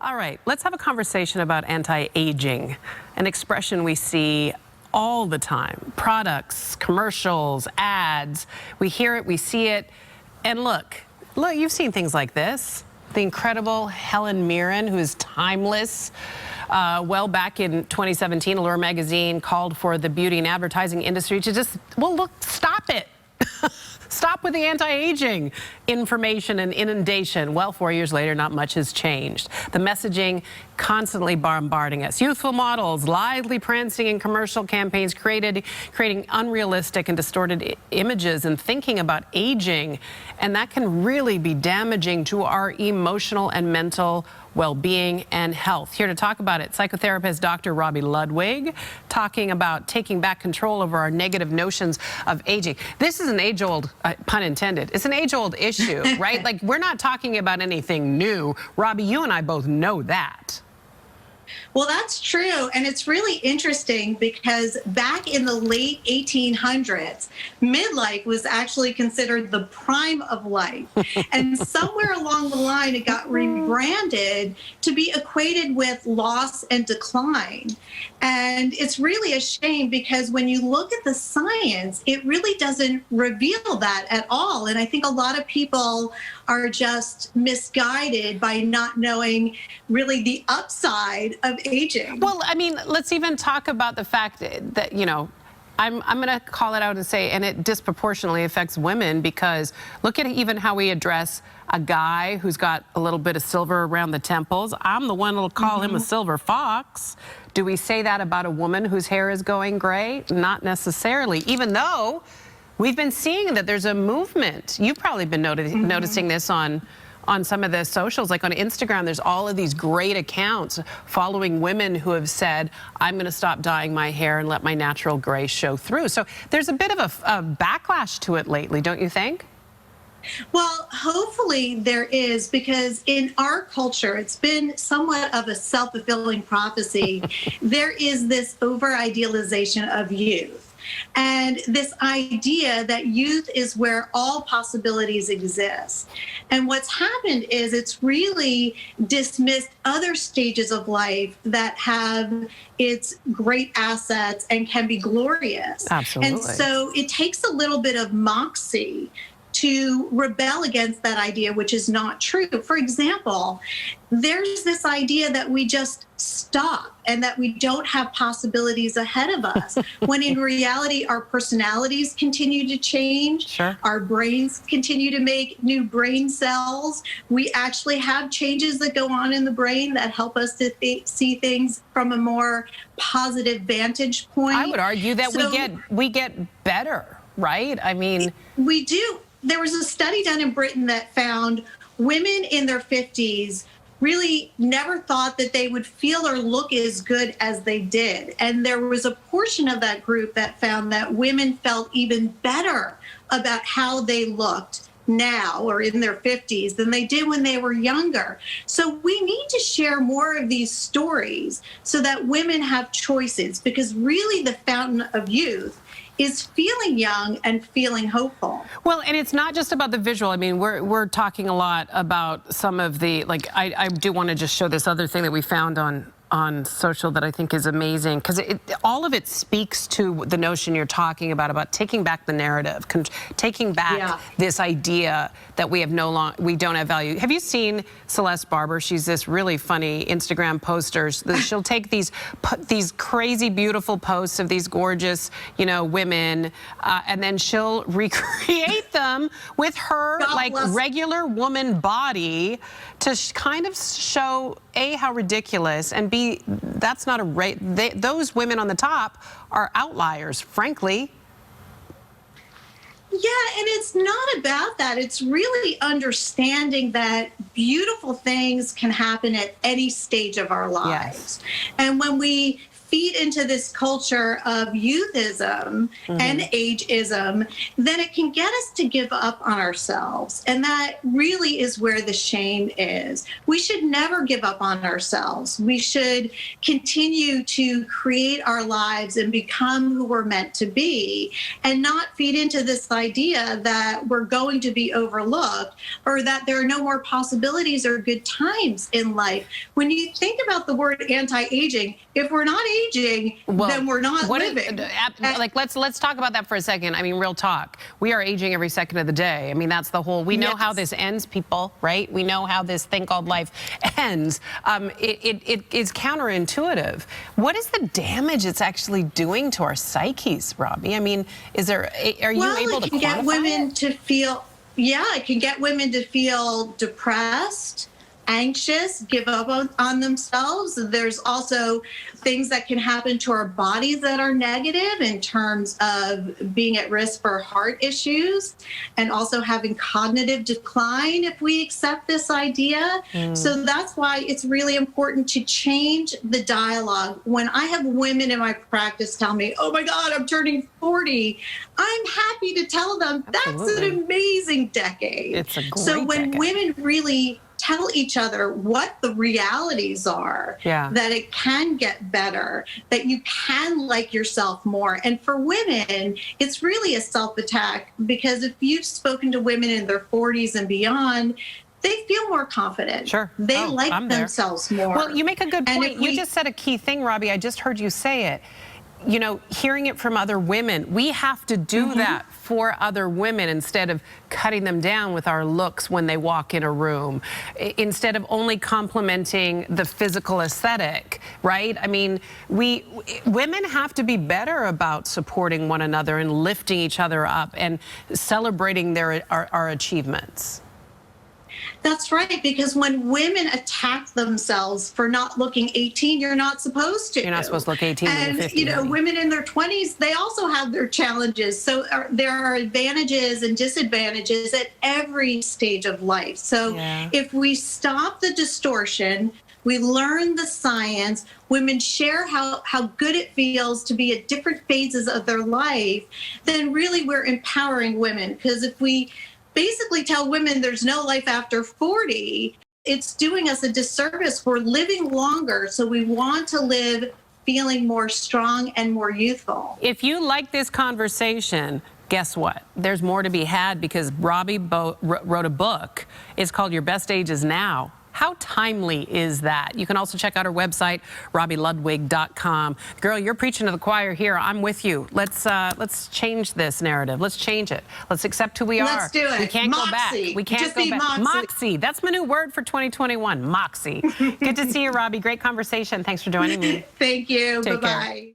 All right, let's have a conversation about anti-aging, an expression we see all the time. Products, commercials, ads, we hear it, we see it, and look, you've seen things like this. The incredible Helen Mirren, who is timeless. Well, back in 2017, Allure magazine called for the beauty and advertising industry to just, well, look, stop it. Stop with the anti-aging information and inundation. Well, 4 years later, not much has changed. The messaging constantly bombarding us. Youthful models, lively prancing in commercial campaigns, creating unrealistic and distorted images and thinking about aging. And that can really be damaging to our emotional and mental well-being and health. Here to talk about it, psychotherapist Dr. Robi Ludwig, talking about taking back control over our negative notions of aging. This is an age-old, pun intended, it's an age-old issue, right? Like, we're not talking about anything new. Robi, you and I both know that. Well, that's true. And it's really interesting because back in the late 1800s, midlife was actually considered the prime of life. And somewhere along the line, it got rebranded to be equated with loss and decline. And it's really a shame because when you look at the science, it really doesn't reveal that at all. And I think a lot of people are just misguided by not knowing really the upside of aging. Well, I mean, let's even talk about the fact that, you know, I'm going to call it out and say, and it disproportionately affects women, because look at even how we address a guy who's got a little bit of silver around the temples. I'm the one that'll call him a silver fox. Do we say that about a woman whose hair is going gray? Not necessarily, even though we've been seeing that there's a movement. You've probably been noticing this on some of the socials, like on Instagram. There's all of these great accounts following women who have said, I'm going to stop dyeing my hair and let my natural gray show through. So there's a bit of a backlash to it lately, don't you think? Well, hopefully there is, because in our culture, it's been somewhat of a self-fulfilling prophecy. There is this over-idealization of youth. And this idea that youth is where all possibilities exist. And what's happened is it's really dismissed other stages of life that have its great assets and can be glorious. Absolutely. And so it takes a little bit of moxie to rebel against that idea, which is not true. For example, there's this idea that we just stop and that we don't have possibilities ahead of us, when in reality, our personalities continue to change. Sure. Our brains continue to make new brain cells. We actually have changes that go on in the brain that help us to see things from a more positive vantage point. I would argue that we get better, right? I mean, we do. There was a study done in Britain that found women in their 50s really never thought that they would feel or look as good as they did. And there was a portion of that group that found that women felt even better about how they looked now or in their 50s than they did when they were younger. So we need to share more of these stories so that women have choices, because really the fountain of youth is feeling young and feeling hopeful. Well, and it's not just about the visual. I mean, we're talking a lot about some of the, like, I do want to just show this other thing that we found on social that I think is amazing, because all of it speaks to the notion you're talking about taking back the narrative, taking back this idea that we don't have value. Have you seen Celeste Barber? She's this really funny Instagram poster. She'll take these crazy, beautiful posts of these gorgeous, you know, women, and then she'll recreate them with her regular woman body to kind of show A, how ridiculous, and B, that's not those women on the top are outliers, frankly. Yeah, and it's not about that. It's really understanding that beautiful things can happen at any stage of our lives. Yes. And when we feed into this culture of youthism and ageism, then it can get us to give up on ourselves. And that really is where the shame is. We should never give up on ourselves. We should continue to create our lives and become who we're meant to be, and not feed into this idea that we're going to be overlooked or that there are no more possibilities or good times in life. When you think about the word anti-aging, if we're not aging, then we're not living. Like, let's talk about that for a second. I mean, real talk. We are aging every second of the day. I mean, that's the whole, we know how this ends, people, right? We know how this thing called life ends. It is counterintuitive. What is the damage it's actually doing to our psyches, Robi? I mean, are you able to quantify it? It can get women to feel, it can get women to feel depressed, anxious, give up on themselves. There's also things that can happen to our bodies that are negative in terms of being at risk for heart issues and also having cognitive decline if we accept this idea. So that's why it's really important to change the dialogue. When I have women in my practice tell me, oh my God, I'm turning 40, I'm happy to tell them that's an amazing decade. It's a great So when decade. women really tell each other what the realities are, that it can get better, that you can like yourself more. And for women, it's really a self-attack, because if you've spoken to women in their 40s and beyond, they feel more confident. Sure. They like themselves more. Well, you make a good point. You just said a key thing, Robi. I just heard you say it. You know, hearing it from other women, we have to do that for other women instead of cutting them down with our looks when they walk in a room, instead of only complimenting the physical aesthetic, right? I mean, women have to be better about supporting one another and lifting each other up and celebrating our achievements. That's right, because when women attack themselves for not looking 18, you're not supposed to. You're not supposed to look 18 when you're 50. And, you know, women in their 20s, they also have their challenges. So there are advantages and disadvantages at every stage of life. So if we stop the distortion, we learn the science, women share how good it feels to be at different phases of their life, then really we're empowering women. Because if we basically tell women there's no life after 40, it's doing us a disservice. We're living longer, so we want to live feeling more strong and more youthful. If you like this conversation, guess what? There's more to be had, because Robi wrote a book. It's called Your Best Age Is Now. How timely is that? You can also check out our website, RobiLudwig.com. Girl, you're preaching to the choir here. I'm with you. Let's change this narrative. Let's change it. Let's accept who we are. Let's do it. We can't go back. We can't Just go be back. Moxie. That's my new word for 2021. Moxie. Good to see you, Robi. Great conversation. Thanks for joining me. Thank you. Take care. Bye-bye.